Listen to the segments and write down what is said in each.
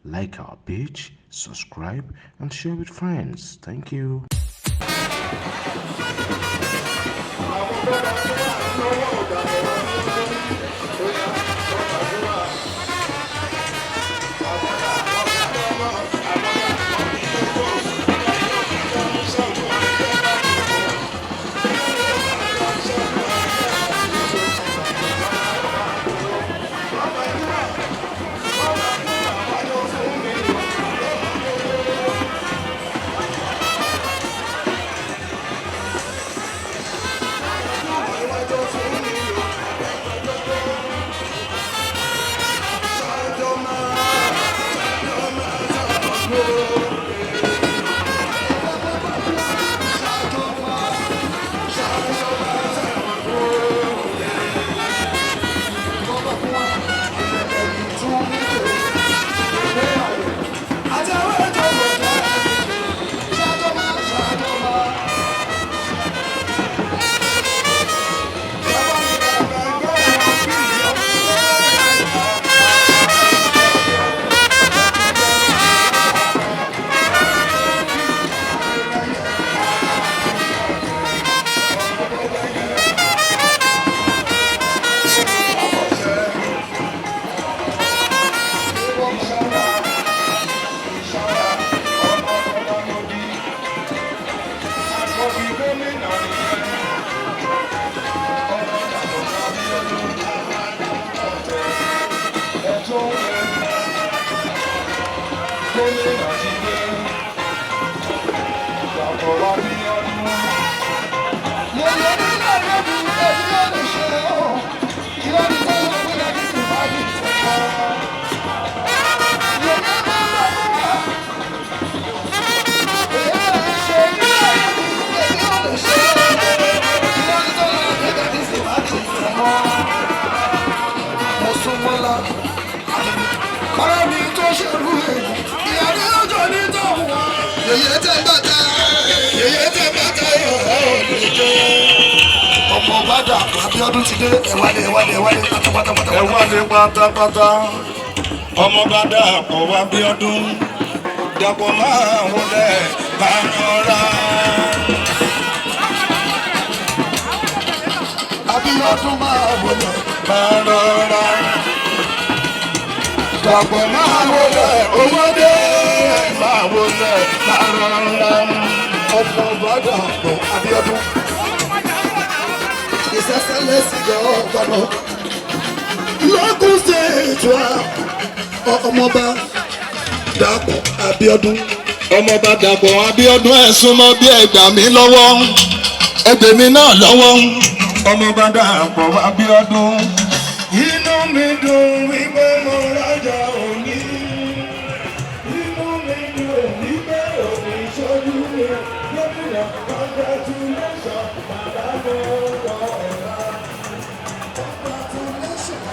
Like our page, subscribe, and share with friends. Thank you. Abiodun ti dé ẹwàlẹ pátápátá. Ẹwàlẹ pátápátá. Ọmọba-Dapo Abiodun. Dapo máa wọlé máa rọra. Abiodun máa wọlé máa rọra. Dapo máa wọlé owóde máa wọlé máa rọra. Ọmọba-Dapo Abiodun. Ìsẹsẹlẹsì gọ́ọ̀gọ́nà lọ́gùn stéèjì wa Ọmọba-Dapo Abiodun. Ọmọba-Dapo Abiodun ẹ súnmọ́ bí ẹgbà mi lọ́wọ́ ẹgbẹ́ mi náà lọ́wọ́. Ọmọba-Dapo Abiodun. Inú mi dùn wípé mo rájà òní. Inú mi dùn wípé òní ṣojú mi. Gómìnà congratulation bàbá mi lọ ẹ̀rọ. Congratulation.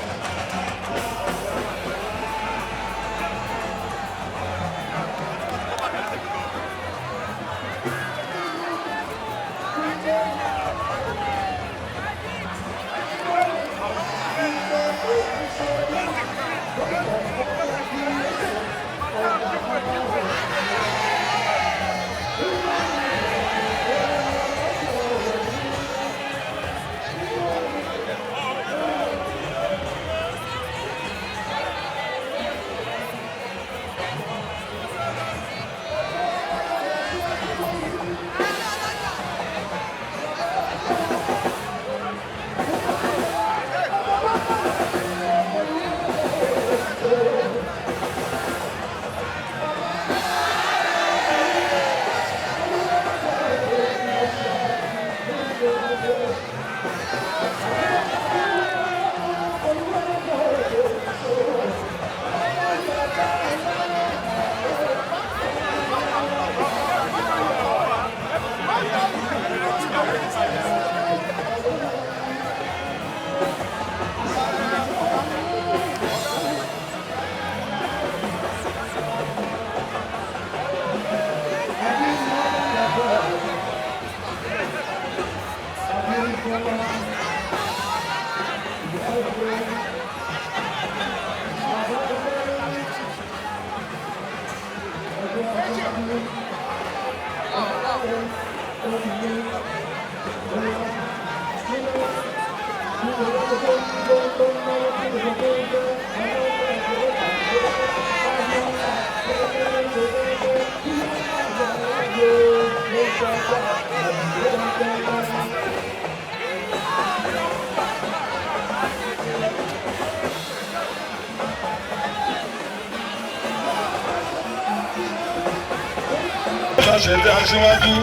ṣẹ̀dá aṣíwájú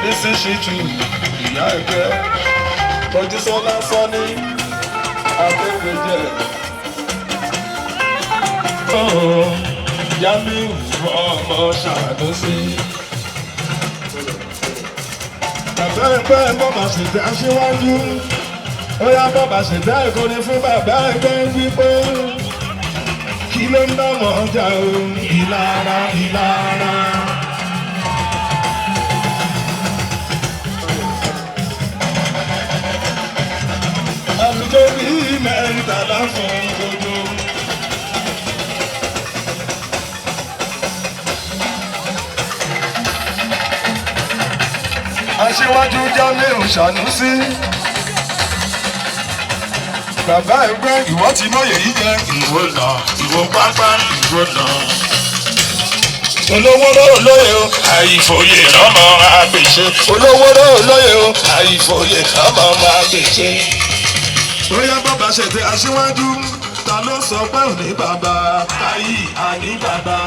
ní ṣíṣíjú ìyá ẹgbẹ́ Mojísọ́lá Sọ́ní Adégbèjẹ́. Jamiu ọmọ Ṣàdósí. Bàbá ẹgbẹ́ bọ́bà ṣẹ̀dá aṣíwájú. Ó yá bọ́bà ṣẹ̀dá ìkọ́ni fún bàbá ẹgbẹ́ wípé kí ló ń bá wọn jà o ìlara ìlara. Àlùjọ bí mẹ́rìndínlá fún gbogbo. Aṣíwájú Jamiu Sanusi. Bàbá ẹgbẹ́ ìwọ ti mọ èyí jẹ ìwọ lọ ìwọ pápá ìwọ lọ. Olówó lóye o àìfòye ọmọ àgbèṣe. Olówó lóye o àìfòye ọmọ àgbèṣe. Bóyá bàbá ṣètè aṣíwájú ta ló sọ pé òní bàbá káyì àní bàbá.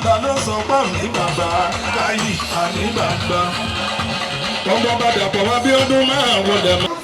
Ta ló sọ pé òní bàbá káyì àní bàbá. Ọmọ bá Dàpọ̀ Abiodun máa wọlé mọ́.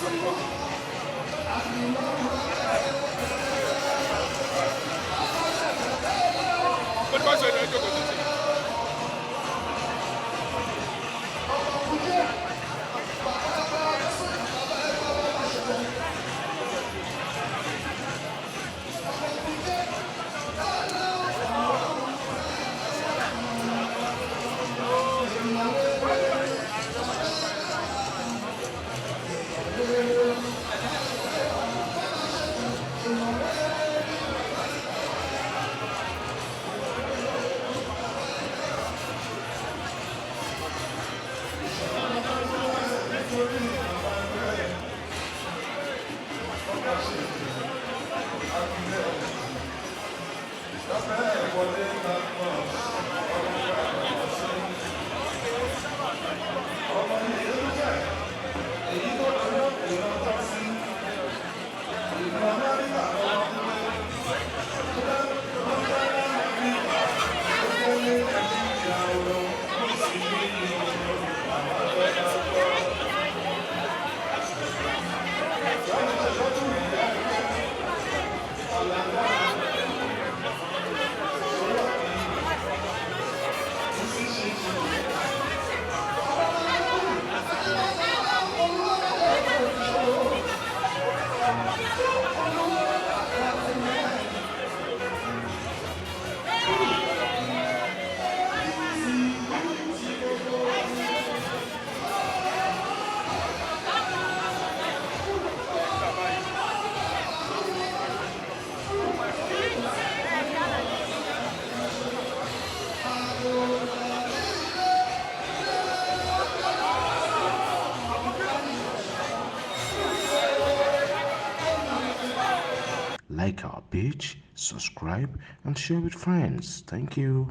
Like our page, subscribe, and share with friends. Thank you.